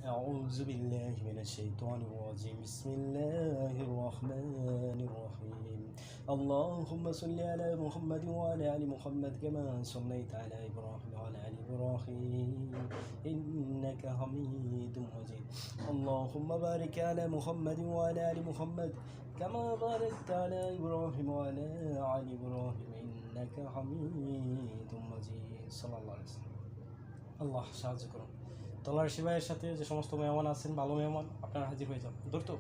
أعوذ بالله من الشيطان الرجيم بسم الله الرحمن الرحيم اللهم صل على محمد وعلى آل محمد كما صليت على إبراهيم وعلى آل إبراهيم إنك حميد مجيد اللهم بارك على محمد وعلى آل محمد كما باركت على إبراهيم وعلى آل إبراهيم إنك حميد مجيد صلى الله عليه وسلم আল্লাহ সাহায্য করুন। তলার শিবাইয়ের সাথে যে সমস্ত মেহমান আছেন, ভালো মেহমান, আপনারা হাজির হয়ে যান। দূর তো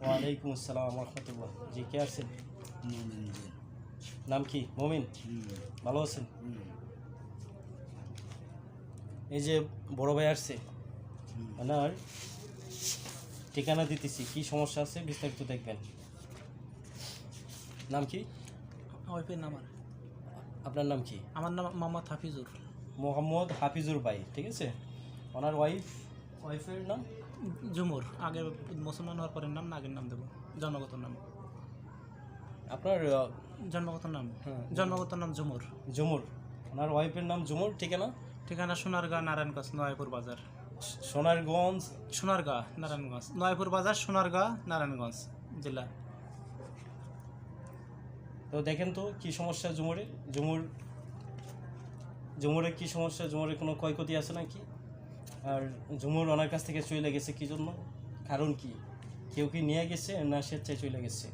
ওয়ালাইকুম আসসালাম রহমতুল্লাহ। জি, কে আছেন? নাম কি? মমিন। ভালো আছেন? এই যে বড় ভাই আসছে, ওনার ঠিকানা দিতেছি, কি সমস্যা আছে বিস্তারিত দেখবেন। নাম কি? ওয়াইফের নাম। আপনার নাম কি? আমার নাম মোহাম্মদ হাফিজুর। মোহাম্মদ হাফিজুর ভাই, ঠিক আছে। ওনার ওয়াইফের নাম ঝুমুর। আগে মুসলমান হওয়ার পরের নাম না আগের নাম দেবো? জন্মগত নাম। আপনার জন্মগত নাম? হ্যাঁ, জন্মগত নাম ঝুমুর। ঝুমুর। ওনার ওয়াইফের নাম ঝুমুর। ঠিকানা? ঠিকানা সোনারগাঁ, নারায়ণগঞ্জ, নয়াপুর বাজার। সোনারগঞ্জ, সোনারগাঁ, নারায়ণগঞ্জ, নয়াপুর বাজার, সোনারগাঁ, নারায়ণগঞ্জ জেলা। তো দেখেন তো কি সমস্যা ঝুমুরের কি সমস্যা? ঝুমুরের কোনো ক্ষয়ক্ষতি আছে নাকি? আর ঝুমুর ওনার কাছ থেকে চলে গেছে কি জন্য? কারণ কি? কেউ কি নিয়ে গেছে না স্বেচ্ছায় চলে গেছে?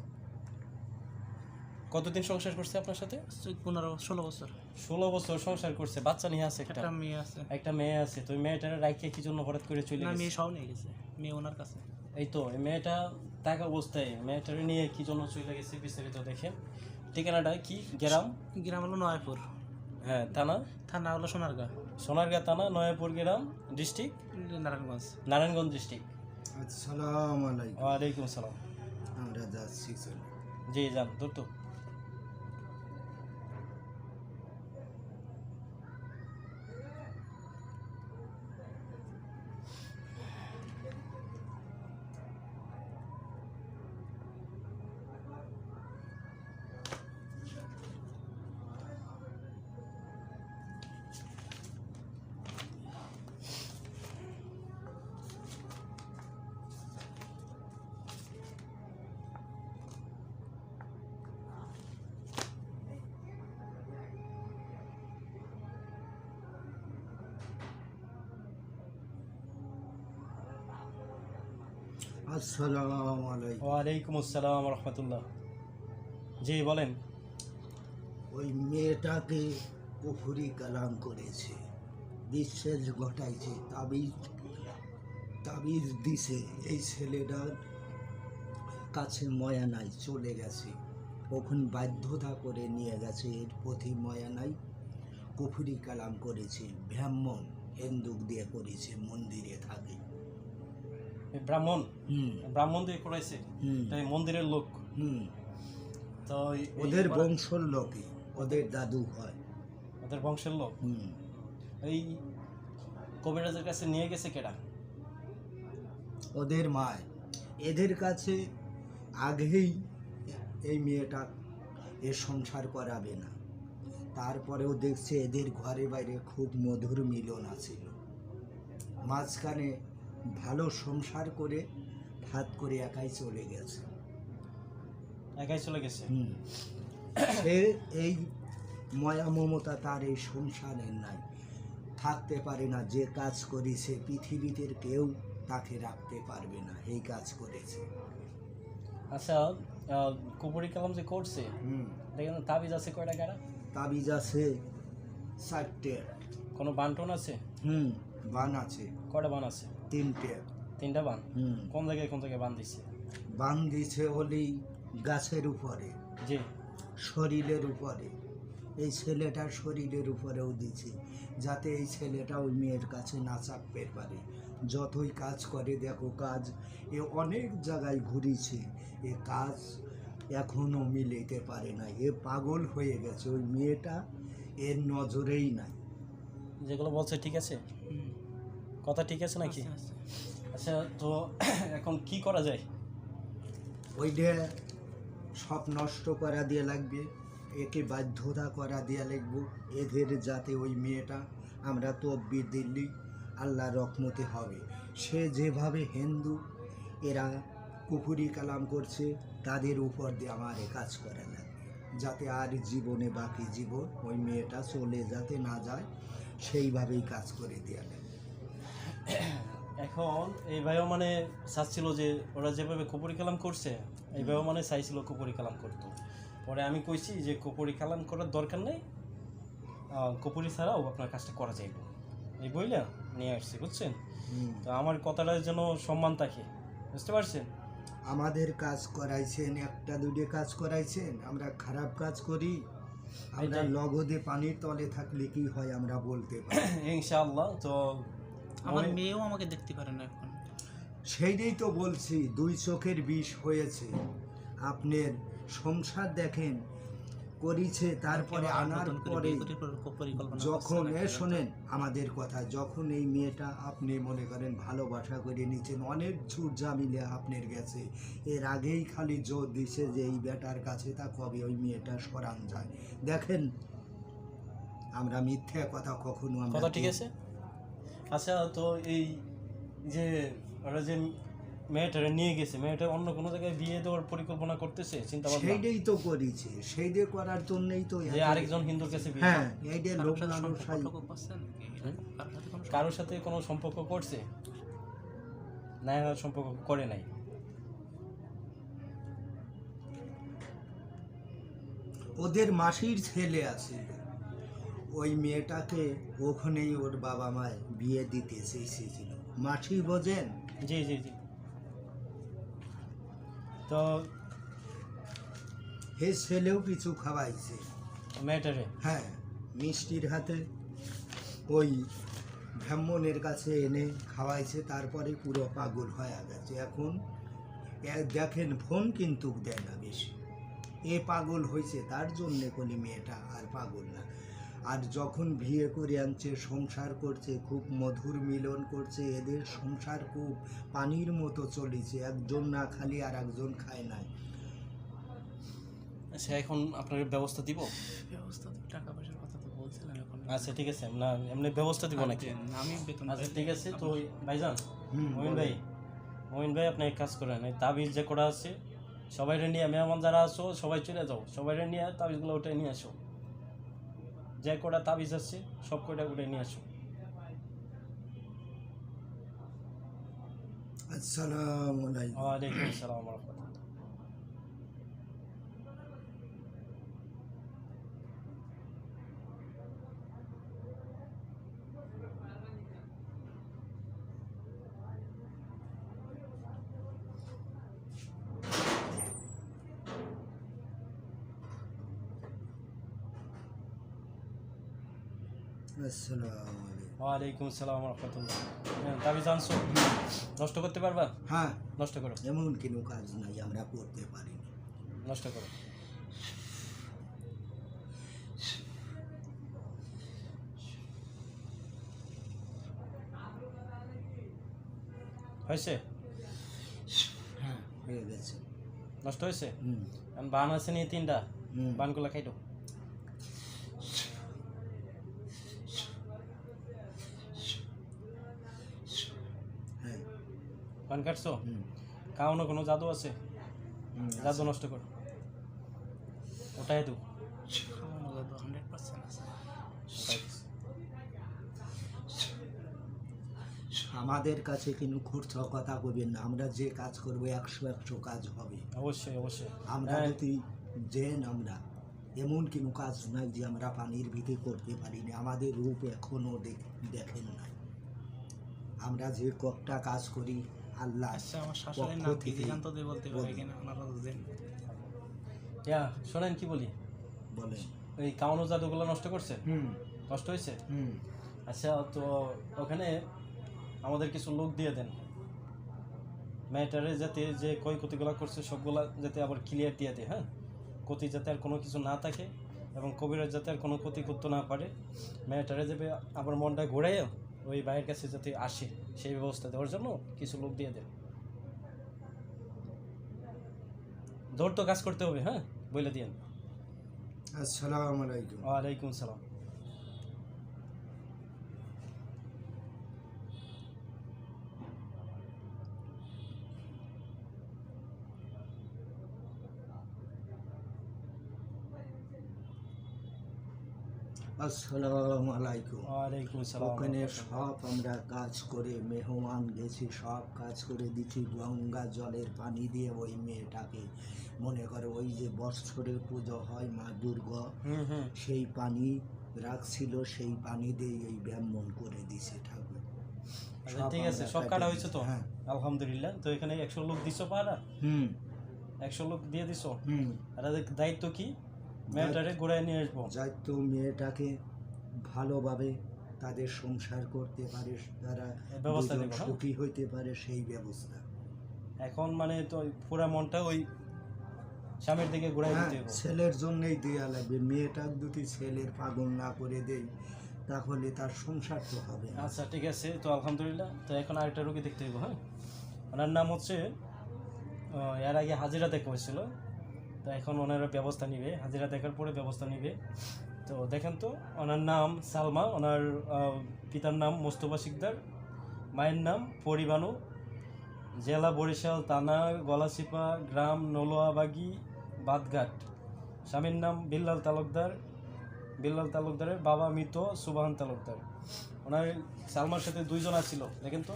কতদিন সংসার করছে আপনার সাথে? 15-16 বছর। 16 বছর সংসার করছে। বাচ্চা নিয়ে আছে? একটা মেয়ে আছে। একটা মেয়ে আছে। তো মেয়েটার রাইখে কি জন্য হঠাৎ করে চলে গেছে? মেয়ে সব নিয়ে গেছে, মেয়ে ওনার কাছে। এই তো এই মেয়েটা থাকা অবস্থায় মেয়েটার নিয়ে কি জন্য চলে গেছে বিস্তারিত দেখেন। ঠিকানাটা কি? গ্রাম হলো নয়াপুর। হ্যাঁ, থানা হলো সোনারগাঁ। সোনারগাঁ থানা, নয়াপুর গ্রাম, ডিস্ট্রিক্ট নারায়ণগঞ্জ ডিস্ট্রিক্ট। আসসালামু আলাইকুম। ওয়ালাইকুম আসসালাম। আমরা যাচ্ছি চলে। জি যান, তো আসসালামু আলাইকুম। ওয়ালাইকুম আসসালাম রহমতুল্লাহ। জি বলেন। ওই মেয়েটাকে কুফরি কালাম করেছে, বিশ্বাস ঘটাইছে, তাবিজ দিছে। এই ছেলেটার কাছে ময়া নাই, চলে গেছে। কখন বাধ্যতা করে নিয়ে গেছে, এর প্রতি ময়া নাই। কুফরি কালাম করেছে, ব্রাহ্মণ হিন্দুক দিয়ে করেছে, মন্দিরে থাকে। ব্রাহ্মণ দিয়ে করাইছে? তাই মন্দিরের লোক? তো ওদের বংশের লোকই, ওদের দাদু হয়, ওদের বংশের লোক। এই কবিরাজের কাছে নিয়ে গেছে কেডা? ওদের মায়। এদের কাছে আগেই এই মেয়েটা সংসার করাবে না, তারপরেও দেখছে এদের ঘরে বাইরে খুব মধুর মিলন আছিল। মাঝখানে ভালো সংসার করে ভাত করে একাই চলে গেছে। সে এই ময়া মমতা তার এই সংসারের নাই, থাকতে পারে না। যে কাজ করেছে পৃথিবীতে কেউ তাকে রাখতে পারবে না, এই কাজ করেছে। আচ্ছা, কুপুরি কালাম যে করছে, দেখেন তাবিজ আছে কয়টা কারা? তাবিজ আছে 4টে। কোনো বানটন আছে? বান আছে। কয়টা বান আছে? 3টা বান। কোন জায়গায় বান দিছে? বান দিছে হলি গাছের উপরে, জি, শরীরের উপরে। এই ছেলেটার শরীরের উপরেও দিছে, যাতে এই ছেলেটা ওই মেয়ের কাছে না চাপতে পারে। যতই কাজ করে, দেখো কাজ এ অনেক জায়গায় ঘুরিছে, এ কাজ এখনও মিলাইতে পারে না। এ পাগল হয়ে গেছে, ওই মেয়েটা এর নজরেই নাই। যেগুলো বলছে ঠিক আছে? কথা ঠিক আছে নাকি? আচ্ছা, তো এখন কি করা যায়? ওইটা সব নষ্ট করা দিয়ে লাগবে, একে বাধ্যতা করা দিয়ে লাগবো, এদের যাতে ওই মেয়েটা আমরা তকবির দিল্লি আল্লাহ রহমতে হবে। সে যেভাবে হিন্দু এরা কুফুরি কালাম করছে, তাদের উপর দিয়ে আমার এ কাজ করা লাগবে, যাতে আর জীবনে বাকি জীবন ওই মেয়েটা চলে যাতে না যায়, সেইভাবেই কাজ করে দেওয়া লাগবে। এখন এই ভাইও মানে চাচ্ছিল যে ওরা যেভাবে কুপুরি কালাম করছে, এই ভাইও মানে চাইছিল কুপুরি কালাম করতো। পরে আমি কইছি যে কুপুরি কালাম করার দরকার নেই, কুপুরি ছাড়াও আপনার কাজটা করা যাইব, এই বইলা নিয়ে আসছি, বুঝছেন? তো আমার কথাটা যেন সম্মান থাকে, বুঝতে পারছেন? আমাদের কাজ করাইছেন, একটা দুটো কাজ করাইছেন, আমরা খারাপ কাজ করি? আমরা লগদে পানির তলে থাকলে কি হয় আমরা বলতে পারি। ইনশাআল্লাহ। তো আমার মেয়েও আমাকে দেখতে পারে না এখন। সেইটাই তো বলছি, 2 চোখের বিষ হয়েছে। আপনার সংসার দেখেন করেছে, তারপরে আনার পরে যখন শোনেন আমাদের কথা, যখন এই মেয়েটা আপনি মনে করেন ভালোবাসা করে নিচ্ছেন, অনেক ঝুট ঝামেলা আপনার গেছে, এর আগেই খালি জোর দিছে যে এই বেটার কাছে তা কবে ওই মেয়েটা সরান যায়। দেখেন আমরা মিথ্যা কথা কখনো আমরা কথা ঠিক আছে। আচ্ছা, তো এই যে ওরা যে মেয়েটারে নিয়ে গেছে, মেয়েটা অন্য কোনো জায়গায় বিয়ে দেওয়ার পরিকল্পনা করতেছে, চিন্তা ভাবনা? সেইটাই তো করেছে, সেইটাই করার জন্যই তো যে আরেকজন হিন্দুর কাছে বিয়ে। হ্যাঁ, এইটাই লোক মানুষ কারোর সাথে কোনো সম্পর্ক করছে না, সম্পর্ক করে নাই। ওদের মাসির ছেলে আছে, ওই মেয়েটাকে ওখানেই ওর বাবা মায় বিয়ে দিতে চেয়েছিল, মাসি বোঝেন? জি জি জি। তো হে ছেলেও কিছু খাওয়াইছে মেয়েটারে? হ্যাঁ, মিষ্টির হাতে ওই ব্রাহ্মণের কাছে এনে খাওয়াইছে, তারপরে পুরো পাগল হয়ে গেছে। এখন দেখেন ফোন কিন্তু দেয় না বেশি, এ পাগল হয়েছে তার জন্যে কোনো মেয়েটা আর পাগল না। আর যখন বিয়ে করে আনছে, সংসার করছে, খুব মধুর মিলন করছে, এদের সংসার খুব পানির মতো চলেছে, একজন না খালি আর একজন খায় নাই। আচ্ছা, এখন আপনার ব্যবস্থা দিব? ব্যবস্থা তো টাকা পয়সার কথা তো বলছিলেন এখন। আচ্ছা ঠিক আছে, না এমনি ব্যবস্থা দিব নাকি? আমি বেতন আচ্ছা ঠিক আছে। তো ভাইজান, মমিন বলেন। ভাই আপনি এক কাজ করেন, এই তাবিজ যে করা আছে সবাই নিয়ে, মেহমান যারা আছো সবাই চলে যাও, সবাই নিয়ে তাবিজগুলো ওটাই নিয়ে আসো, যে কটা তাবিজ আছে সব কটা ওটাই নিয়ে আসো। আসসালামু আলাইকুম। ওয়ালাইকুম আসসালাম ওয়া রাহমাতুল্লাহ। আসসালামু আলাইকুম। ওয়ালাইকুম আসসালাম ওয়া রাহমাতুল্লাহ। তাবিজ আনছো? নষ্ট করতে পারবা? হ্যাঁ, নষ্ট করো, এমন কোনো কাজ নাই আমরা করতে পারি না। নষ্ট করো। হয়েছে? হ্যাঁ, হয়ে গেছে। নষ্ট হয়েছে? হুম বান আছে নিয়ে 3টা, হুম। বানগুলো খাইটো। হ্যাঁ। বান কাটছো? হুম কাউনো কোনো জাদু আছে? হুম, জাদু নষ্ট করো, ওটাই দু। 100% আছে। আমাদের কাছে কিন্তু খুঁড়ছ কথা কইবেন না, আমরা যে কাজ করবো 100 কাজ হবে। অবশ্যই অবশ্যই। আমরা যদি আমরা এমন কোনো কাজ নাই যে আমরা পানির ভিতরে করতে পারিনি, আমাদের রূপ এখনো দেখেন না। আমরা যে কটা কাজ করি আল্লাহ আচ্ছা, আমার শাশুড়ির নাম কি দিগান্ত দিয়ে বলতে পারে কিনা ওনারা বুঝেন? শোনেন কি বলি, বলেন। এই কাউনো জাদুগুলো নষ্ট করছে, হুম নষ্ট হয়েছে। হুম আচ্ছা, তো ওখানে আমাদের কিছু লোক দিয়ে দেন, মেয়েটারে যাতে যে ক্ষয়ক্ষতিগুলো করছে সবগুলা যাতে আবার ক্লিয়ার দিয়ে দেয়। হ্যাঁ, ক্ষতি যাতে আর কোনো কিছু না থাকে এবং কবিরা যাতে আর কোনো ক্ষতি করতে না পারে, মেয়েটারে যাবে আবার মনটা ঘোরাই ওই ভাইয়ের কাছে যাতে আসে, সেই ব্যবস্থা দেওয়ার জন্য কিছু লোক দিয়ে দেন। ধৈর্য কাজ করতে হবে, হ্যাঁ বলে দিয়েন। আসসালামু আলাইকুম। ওয়ালাইকুম সালাম। আসসালামু আলাইকুম। ওয়ালাইকুম সালাম। ওখানে সব আমরা কাজ করে মেহমান গেছি, সব কাজ করে দিচ্ছি, গঙ্গা জলের পানি দিয়ে ওই মেয়েটাকে মনে করে ওই যে বৎসরের পুজো হয় মা দুর্গা, হুম। সেই পানি রাখছিল, সেই পানি দিয়ে এই ব্যায়ামন করে দিছে ঠাকুর। আচ্ছা, সব ঠিক আছে, আমরা সব কাটে কাটা হয়েছে তো? দিছি, হ্যাঁ। আলহামদুলিল্লাহ। তো এখানে 100 লোক দিছো পাহারা? হুম 100 লোক দিয়ে দিছো। হুম আর এদের দায়িত্ব কি? মেয়েটারে ঘুরায় নিয়ে আসবো। যাইতো মেয়েটাকে ভালোভাবে তাদের সংসার করতে পারে, তারা ব্যবস্থা দুজন দেবো, হ্যাঁ? সুখী হইতে পারে সেই ব্যবস্থা। এখন মানে তো পুরা মনটা ওই স্বামীর দিকে ঘুরাই হ্যাঁ, দিতে হবে। ছেলের জন্যই দেয়া লাগবে। মেয়েটার যদি ছেলের পাগল না করে দেই তাহলে তার সংসার তো হবে না। আচ্ছা ঠিক আছে, তো আলহামদুলিল্লাহ। তো এখন আরেকটা রোগী দেখতে হইব, হ্যাঁ। ওনার নাম হচ্ছে এর আগে হাজিরা দেখা হয়েছিল, তো এখন ওনারা ব্যবস্থা নিবে, হাজিরা দেখার পরে ব্যবস্থা নিবে। তো দেখেন তো, ওনার নাম সালমা, ওনার পিতার নাম মোস্তফা শিকদার, মায়ের নাম পরিবানু, জেলা বরিশাল, থানা গলাচিপা, গ্রাম নলোয়াবাগি, বাদঘাট। স্বামীর নাম বিল্লাল তালুকদার, বিল্লাল তালুকদারের বাবা মৃত সুবাহান তালুকদার। ওনার সালমার সাথে 2 জন আছিল, দেখেন তো,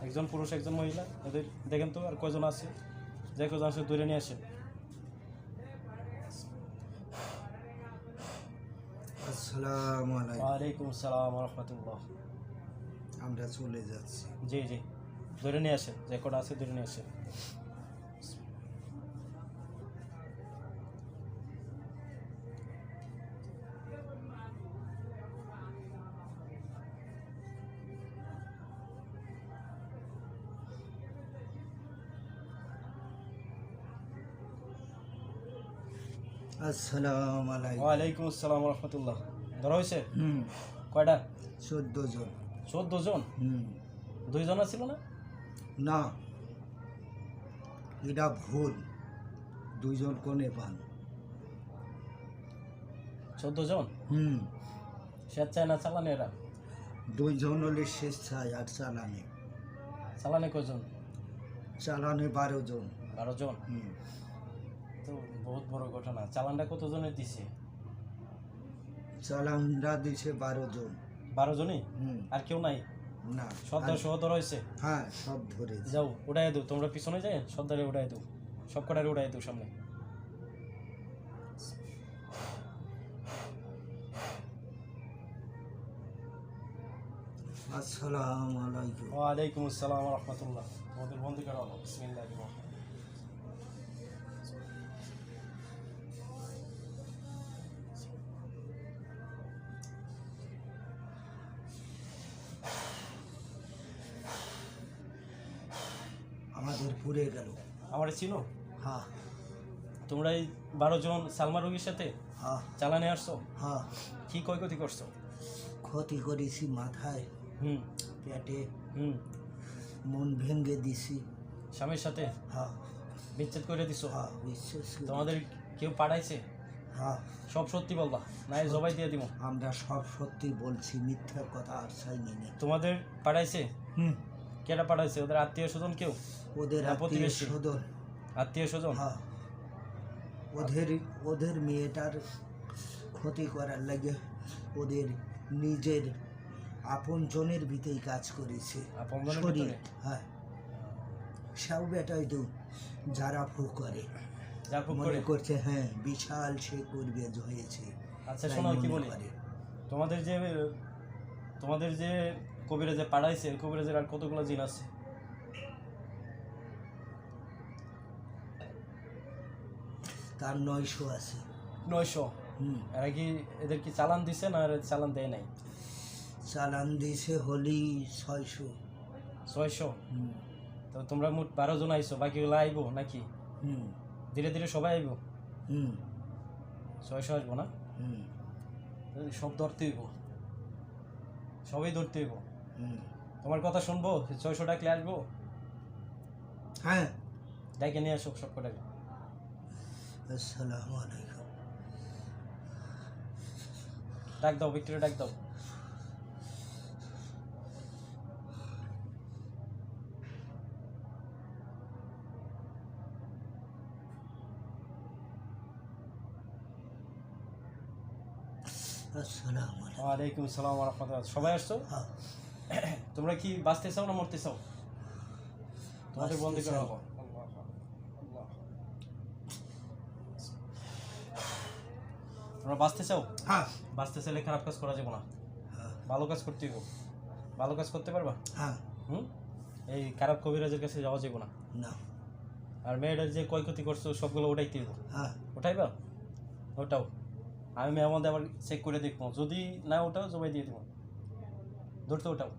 একজন পুরুষ একজন মহিলা। এদের দেখেন তো আর কয়জন আছে, যে কয়জন আছে দূরে নিয়ে আসেন। আসসালামু আলাইকুম। ওয়ালাইকুম আসসালাম রহমতুল্লাহ। আমরা চলে যাচ্ছি। জি জি, ধরে নিয়ে আসেন, যে কটা আছে ধরে নিয়ে আসেন। আসসালামু আলাইকুম। ওয়ালাইকুম আসসালাম রহমতুল্লাহ। ধরা হয়েছে হুম কয়টা? 14 জন। 14 জন? হুম 2 জন ছিল না? না, এটা ভুল। 2 জন কোনে পান? 14 জন হুম স্বেচ্ছায় না চালানে? এরা 2 জন হলে স্বেচ্ছায়, আর চালানে চালানে কয়জন? 12 জন। 12 জন? হুম তো বহুত বড় ঘটনা। চালানটা কত জনের দিছে? চালানরা দিছে 12 জন। 12 জনই? হুম আর কেউ নাই? না, সর্দার সহ ধরা হয়েছে? হ্যাঁ সব ধরে। যাও উড়াই দো, তোমরা পিছনে যাই, সর্দারে উড়াই দো, সব কটারে উড়াই দো সামনে। আসসালামু আলাইকুম। ওয়ালাইকুম আসসালাম রহমতুল্লাহ। তোমাদের বন্ধু করা হলো। বিসমিল্লাহির রহমানির রহিম। আমাদের পুড়ে গেল। আমার ছিল, হ্যাঁ তোমরা এই 12 জন সালমা রোগীর সাথে হ্যাঁ চালানে আসছো, হ্যাঁ কি ক্ষয়ক্ষতি করছো? ক্ষতি করেছি মাথায়, হুম পেটে, হুম। মন ভেঙে দিছি। স্বামীর সাথে হ্যাঁ বিচ্ছেদ করে দিছো? হ্যাঁ বিশ্বাস করি। তোমাদের কেউ পাঠাইছে? হ্যাঁ সব সত্যি বলবা, নাই জবাই দিয়ে দিব। আমরা সব সত্যি বলছি, মিথ্যার কথা আর চাইনি না। তোমাদের পাঠাইছে? হুম কেটা পাঠাইছে? ওদের আত্মীয় স্বজন কেউ? ওদের না, আত্মীয় প্রতিবেশী? স্বজন। আত্মীয় স্বজন? হ্যাঁ ওদের মেয়েটার ক্ষতি করার লাগে ওদের নিজের আপনজনের ভিতরেই কাজ করেছে। আপনজনের শরীর, ভিতরে? হ্যাঁ সব বেটাই তো যারা ফু করে, যা খুব করে। মনে করছে হ্যাঁ বিশাল সে করবে হয়েছে। আচ্ছা তাই শোনো কি মনে বলি, করে। তোমাদের যে কবিরাজে পাঠাইছে, কবিরাজের আর কতগুলো জিন আছে? তার 900 আছে। 900? হুম এরা কি, এদের কি চালান দিছে না এরা চালান দেয় নাই? চালান দিছে হলি 600। 600? হুম তো তোমরা মোট 12 জন আইছো, বাকিগুলো আইবো নাকি? হুম ধীরে ধীরে সবাই আইবো? হুম 600 আসবো না? হুম সব ধরতে হইব, সবাই ধরতে হইব। হুম তোমার কথা শুনবো? 600 ডাকলে আসবো? হ্যাঁ ডাইকে নিয়ে আসো সব কটাকে। আসসালামু আলাইকুম। ডাক দাও, ভিক্টরে ডাক দাও। আসসালামু আলাইকুম। ওয়ালাইকুম আসসালাম ওয়া রাহমাতুল্লাহ। সবাই আসছো? হ্যাঁ, তোমরা কি বাঁচতে চাও না মরতে চাও? তোমাদের বাঁচতে বন্দি করে চাই। রাখো। আল্লাহ, আল্লাহ। তোমরা বাঁচতে চাও? হ্যাঁ, বাঁচতে চাইলে খারাপ কাজ করা যাবে না, হ্যাঁ, ভালো কাজ করতে হবে। ভালো কাজ করতে পারবা? হ্যাঁ, হুম? এই খারাপ কবিরাজের কাছে যাওয়া যাবে না। না, আর মেয়েটার যে ক্ষয়ক্ষতি করছো সবগুলো ওটাইতে হবে। হ্যাঁ, ওঠাইবা? ওটাও। আমি মেহমান আবার চেক করে দেখবো, যদি না ওটাও জবাই দিয়ে দেবো। ধরতে ওটাও।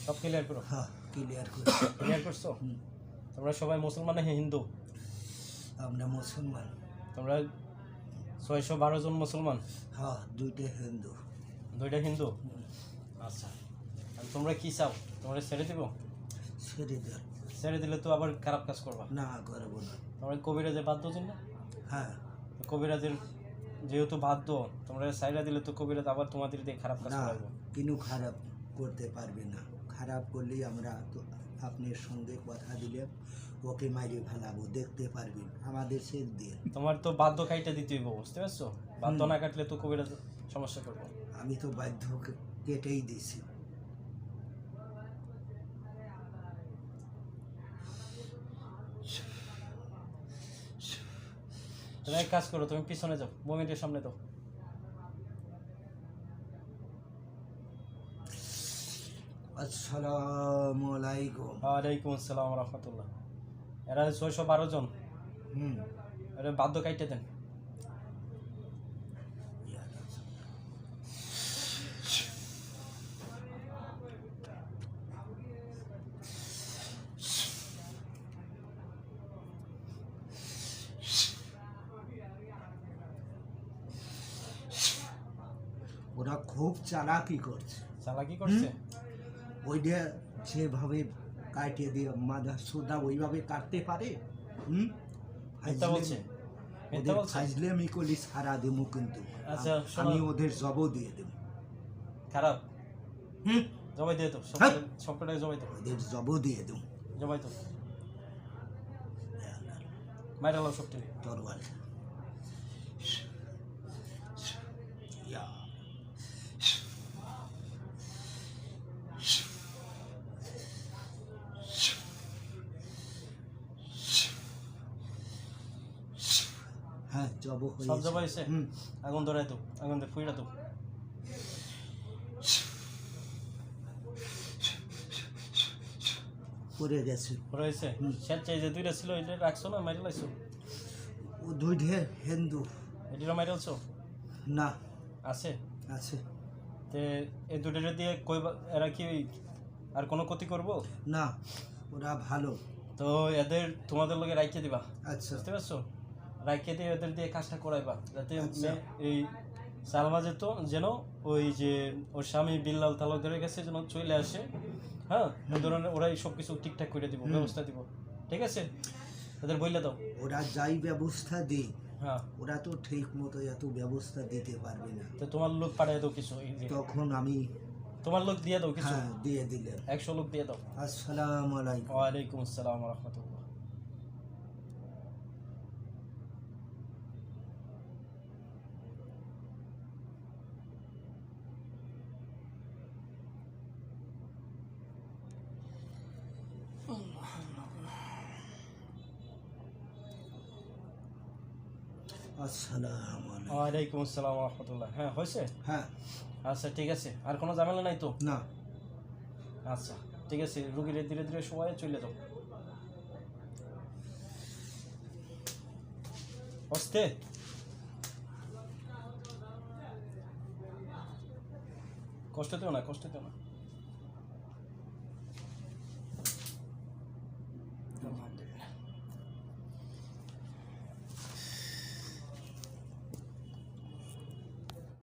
সব ক্লিয়ার করো। হ্যাঁ, ক্লিয়ার করে। ক্লিয়ার করছো? তোমরা সবাই মুসলমান না হিন্দু? আমরা মুসলমান। তোমরা 612 জন মুসলমান, হ্যাঁ, দুইটা হিন্দু। দুইটা হিন্দু। আচ্ছা, আর তোমরা কি চাও? তোমরা ছেড়ে দিব? ছেড়ে দেন। ছেড়ে দিলে তো আবার খারাপ কাজ করবা। না করবো না। তোমরা কবিরাজের বাধ্য না? হ্যাঁ, কবিরাজের যেহেতু বাধ্য, তোমরা সাইডা দিলে তো কবিরাজ আবার তোমাদের দিয়ে খারাপ কাজ না, করাইবো। কিন্তু খারাপ করতে পারবে না। খারাপ করলেই আমরা তো আপনার সঙ্গে কথা দিলে ওকে মাইরে ফেলাবো, দেখতে পারবেন আমাদের শেখ দিয়ে। তোমার তো বাধ্য কাইটা দিতে হইব, বুঝতে পারছো? বাধ্য না কাটলে তো কবিরাজ সমস্যা করবে। আমি তো বাধ্য কেটেই দিছি। তুমি এক কাজ করো, তুমি পিছনে যাও, মমিনের সামনে দাও। আসসালামু আলাইকুম। ওয়ালাইকুম আসসালাম রহমতুল্লাহ। এরা 612 জন, হুম, এরা বাধ্য কাইটে দেন। ওরা খুব চালাকি করছে। চালাকি করছে? ওইটা যেভাবে কাটিয়ে দিয়ে মাদা সোদা ওইভাবে কাটতে পারে। হুম, মিথ্যা বলছে? মিথ্যা ওদের বলছে? ফাজলেমি করলে সারা দেবো, কিন্তু আচ্ছা, শোনো। আমি ওদের জব দিয়ে দেবো। খারাপ? হুম, জবাই দিয়ে তো হ্যাঁ। সবকটাকে জবাই তো, ওদের জব দিয়ে দেবো। জবাই তো। মাইরা লাও সবটাকে। তরোয়াল। ইয়া। হ্যাঁ, জব সব হয়েছে। জবাই হয়েছে? হুম, আগুন ধরাই তো, আগুন দিয়ে ফুইরা তো। পড়ে গেছে। রয়েছে? স্বেচ্ছায় যে দুইটা ছিল এটা রাখছো না, মাইরা লাইছো? ও দুইটা হিন্দু। এটিরও মাইরা লাইছো? না, আছে? আছে। তে এই দুটোটা দিয়ে এরা কি আর কোনো ক্ষতি করবো? না, ওরা ভালো। তো এদের তোমাদের লগে রাইখে দিবা, আচ্ছা, বুঝতে পারছো? রাইখে দিয়ে এদের দিয়ে কাজটা করাইবা, যাতে আচ্ছা। এই সালমা যেন ওই যে ওর স্বামী বিল্লাল তালুকদারের কাছে যেন চলে আসে। হ্যাঁ, এই ধরনের ওরাই সব কিছু ঠিকঠাক করে দিব, ব্যবস্থা দিব। ঠিক আছে, এদের বইলে দাও। ওরা যাই ব্যবস্থা দিই, হ্যাঁ, ওরা তো ঠিক মতো এত ব্যবস্থা দিতে পারবে না। তো তোমার লোক পাঠিয়ে দাও কিছু, এই যে তখন আমি তোমার লোক দিয়ে দাও কিছু, হ্যাঁ দিয়ে দিলেন। 100 লোক দিয়ে দাও। আসসালামু আলাইকুম। ওয়ালাইকুম আসসালাম রহমতুল্লাহ। আসসালামু আলাইকুম। ওয়ালাইকুম আসসালাম রহমতুল্লাহ। হ্যাঁ, হয়েছে? হ্যাঁ, আচ্ছা, ঠিক আছে। আর কোনো ঝামেলা নাই তো? না, আচ্ছা, ঠিক আছে। রুগীর ধীরে ধীরে সবাই চলে যাও। হস্তে কষ্ট দিও না, কষ্ট দিও না।